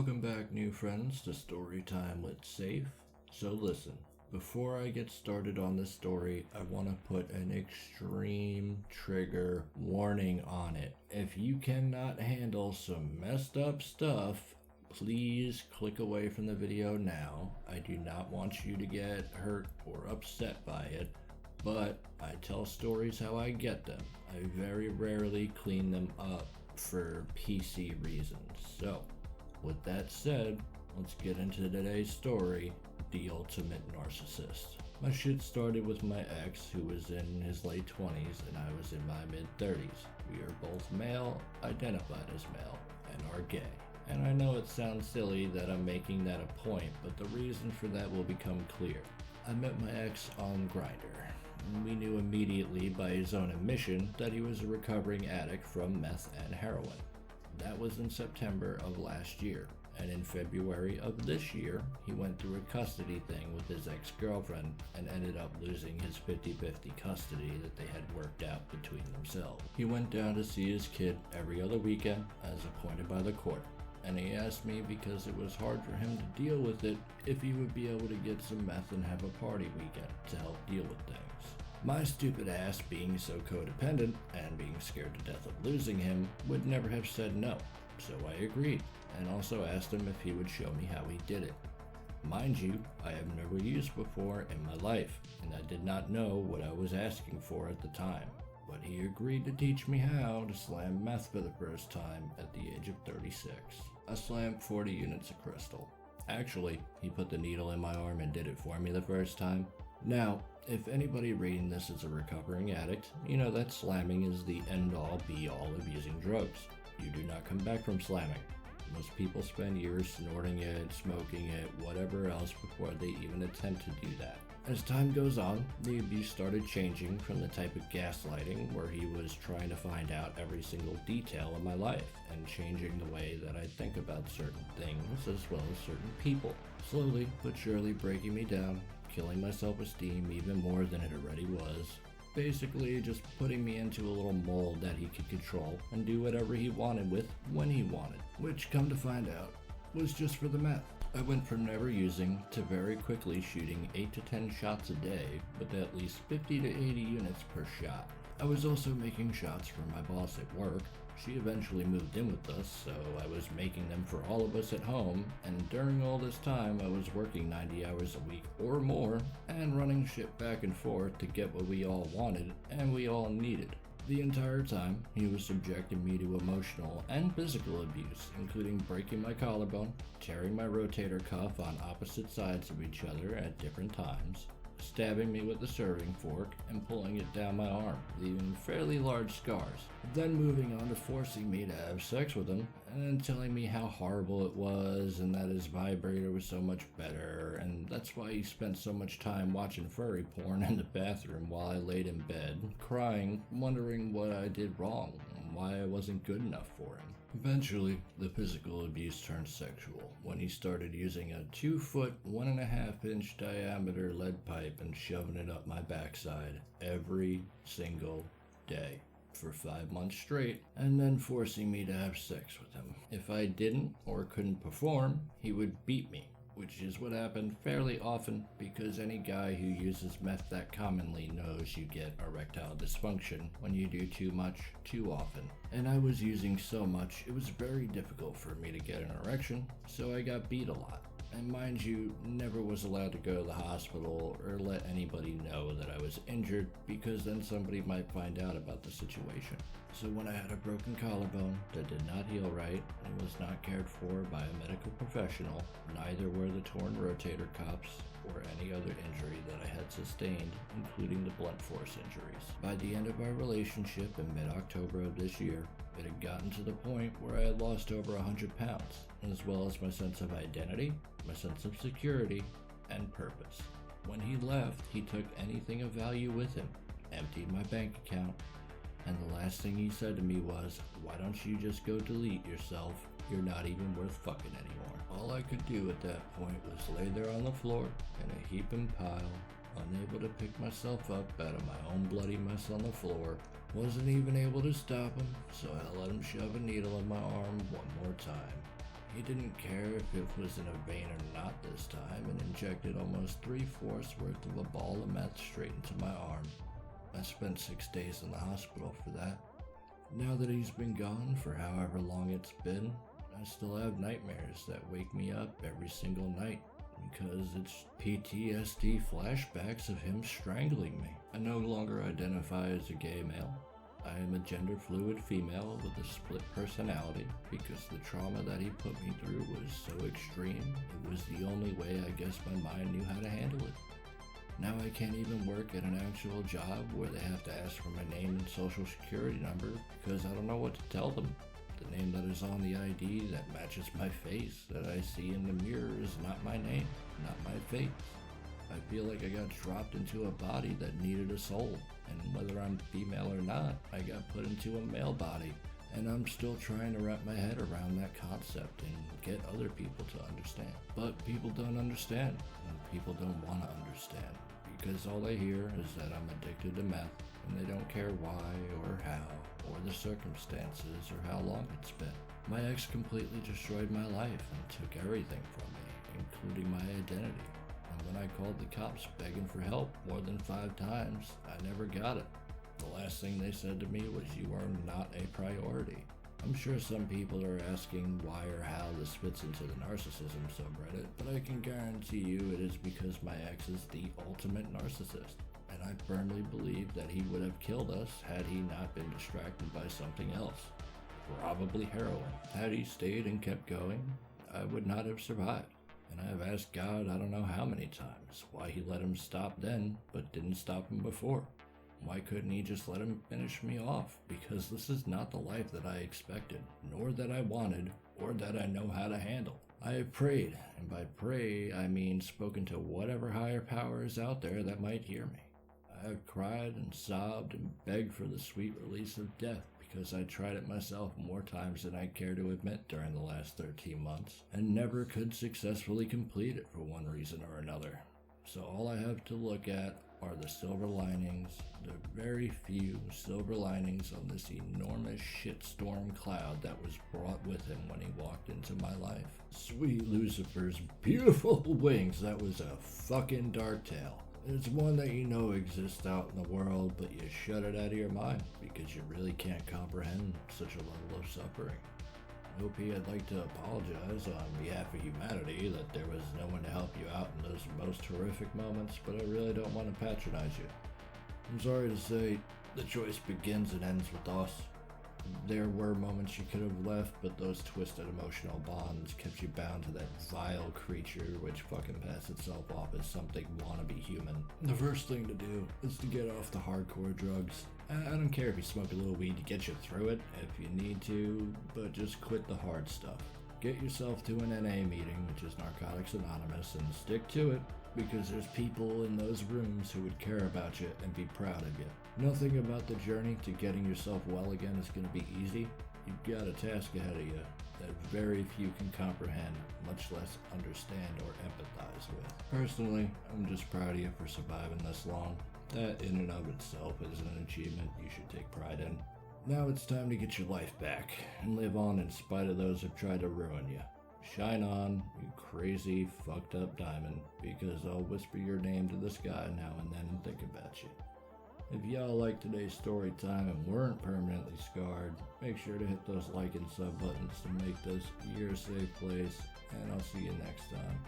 Welcome back, new friends, to Storytime with Safe. So listen, before I get started on this story, I want to put an extreme trigger warning on it. If you cannot handle some messed up stuff, please click away from the video now. I do not want you to get hurt or upset by it, but I tell stories how I get them. I very rarely clean them up for PC reasons. So, with that said, let's get into today's story, The Ultimate Narcissist. My shit started with my ex, who was in his late 20s and I was in my mid 30s. We are both male, identified as male, and are gay. And I know it sounds silly that I'm making that a point, but the reason for that will become clear. I met my ex on Grindr. We knew immediately by his own admission that he was a recovering addict from meth and heroin. That was in September of last year, and in February of this year, he went through a custody thing with his ex-girlfriend and ended up losing his 50-50 custody that they had worked out between themselves. He went down to see his kid every other weekend as appointed by the court, and he asked me, because it was hard for him to deal with it, if he would be able to get some meth and have a party weekend to help deal with things. My stupid ass, being so codependent and being scared to death of losing him, would never have said no, so I agreed, and also asked him if he would show me how he did it. Mind you, I have never used before in my life, and I did not know what I was asking for at the time, but he agreed to teach me how to slam meth for the first time at the age of 36. I slammed 40 units of crystal. Actually, he put the needle in my arm and did it for me the first time. Now, if anybody reading this is a recovering addict, you know that slamming is the end-all be-all of using drugs. You do not come back from slamming. Most people spend years snorting it, smoking it, whatever else before they even attempt to do that. As time goes on, the abuse started changing from the type of gaslighting where he was trying to find out every single detail of my life and changing the way that I think about certain things as well as certain people. Slowly but surely breaking me down, killing my self-esteem even more than it already was. Basically just putting me into a little mold that he could control and do whatever he wanted with when he wanted, which, come to find out, was just for the meth. I went from never using to very quickly shooting 8 to 10 shots a day with at least 50 to 80 units per shot. I was also making shots for my boss at work. She eventually moved in with us, so I was making them for all of us at home, and during all this time I was working 90 hours a week or more and running shit back and forth to get what we all wanted and we all needed. The entire time, he was subjecting me to emotional and physical abuse, including breaking my collarbone, tearing my rotator cuff on opposite sides of each other at different times, stabbing me with a serving fork and pulling it down my arm, leaving fairly large scars. Then moving on to forcing me to have sex with him, and then telling me how horrible it was and that his vibrator was so much better, and that's why he spent so much time watching furry porn in the bathroom while I laid in bed, crying, wondering what I did wrong and why I wasn't good enough for him. Eventually, the physical abuse turned sexual when he started using a 2-foot, 1.5-inch diameter lead pipe and shoving it up my backside every single day for 5 months straight, and then forcing me to have sex with him. If I didn't or couldn't perform, he would beat me, which is what happened fairly often because any guy who uses meth that commonly knows you get erectile dysfunction when you do too much too often. And I was using so much, it was very difficult for me to get an erection, so I got beat a lot. And mind you, never was allowed to go to the hospital or let anybody know that I was injured because then somebody might find out about the situation. So when I had a broken collarbone that did not heal right and was not cared for by a medical professional, neither were the torn rotator cuffs or any other injury that I had sustained, including the blunt force injuries. By the end of our relationship in mid-October of this year, it had gotten to the point where I had lost over 100 pounds, as well as my sense of identity, my sense of security, and purpose. When he left, he took anything of value with him, emptied my bank account, and the last thing he said to me was, "Why don't you just go delete yourself? You're not even worth fucking anymore." All I could do at that point was lay there on the floor in a heaping pile, unable to pick myself up out of my own bloody mess on the floor. Wasn't even able to stop him, so I let him shove a needle in my arm one more time. He didn't care if it was in a vein or not this time and injected almost 3/4 worth of a ball of meth straight into my arm. I spent 6 days in the hospital for that. Now that he's been gone for however long it's been, I still have nightmares that wake me up every single night because it's PTSD flashbacks of him strangling me. I no longer identify as a gay male. I am a gender fluid female with a split personality because the trauma that he put me through was so extreme, it was the only way I guess my mind knew how to handle it. Now I can't even work at an actual job where they have to ask for my name and social security number because I don't know what to tell them. The name that is on the ID that matches my face that I see in the mirror is not my name, not my face. I feel like I got dropped into a body that needed a soul, and whether I'm female or not, I got put into a male body, and I'm still trying to wrap my head around that concept and get other people to understand. But people don't understand, and people don't want to understand, because all they hear is that I'm addicted to meth, and they don't care why or how, or the circumstances, or how long it's been. My ex completely destroyed my life and took everything from me, including my identity. And when I called the cops begging for help more than 5 times, I never got it. The last thing they said to me was, "You are not a priority." I'm sure some people are asking why or how this fits into the narcissism subreddit, but I can guarantee you it is because my ex is the ultimate narcissist, and I firmly believe that he would have killed us had he not been distracted by something else, probably heroin. Had he stayed and kept going, I would not have survived. And I have asked God I don't know how many times why he let him stop then, but didn't stop him before. Why couldn't he just let him finish me off? Because this is not the life that I expected, nor that I wanted, or that I know how to handle. I have prayed, and by pray I mean spoken to whatever higher power is out there that might hear me. I have cried and sobbed and begged for the sweet release of death, because I tried it myself more times than I care to admit during the last 13 months, and never could successfully complete it for one reason or another. So all I have to look at are the silver linings, the very few silver linings on this enormous shitstorm cloud that was brought with him when he walked into my life. Sweet Lucifer's beautiful wings, that was a fucking dark tale. It's one that you know exists out in the world, but you shut it out of your mind because you really can't comprehend such a level of suffering. OP, I'd like to apologize on behalf of humanity that there was no one to help you out in those most horrific moments, but I really don't want to patronize you. I'm sorry to say, the choice begins and ends with us. There were moments you could have left, but those twisted emotional bonds kept you bound to that vile creature which fucking passed itself off as something wannabe human. The first thing to do is to get off the hardcore drugs. I don't care if you smoke a little weed to get you through it, if you need to, but just quit the hard stuff. Get yourself to an NA meeting, which is Narcotics Anonymous, and stick to it, because there's people in those rooms who would care about you and be proud of you. Nothing about the journey to getting yourself well again is going to be easy. You've got a task ahead of you that very few can comprehend, much less understand or empathize with. Personally, I'm just proud of you for surviving this long. That in and of itself is an achievement you should take pride in. Now it's time to get your life back and live on in spite of those who've tried to ruin you. Shine on, you crazy, fucked up diamond, because I'll whisper your name to the sky now and then and think about you. If y'all liked today's story time and weren't permanently scarred, make sure to hit those like and sub buttons to make this your safe place, and I'll see you next time.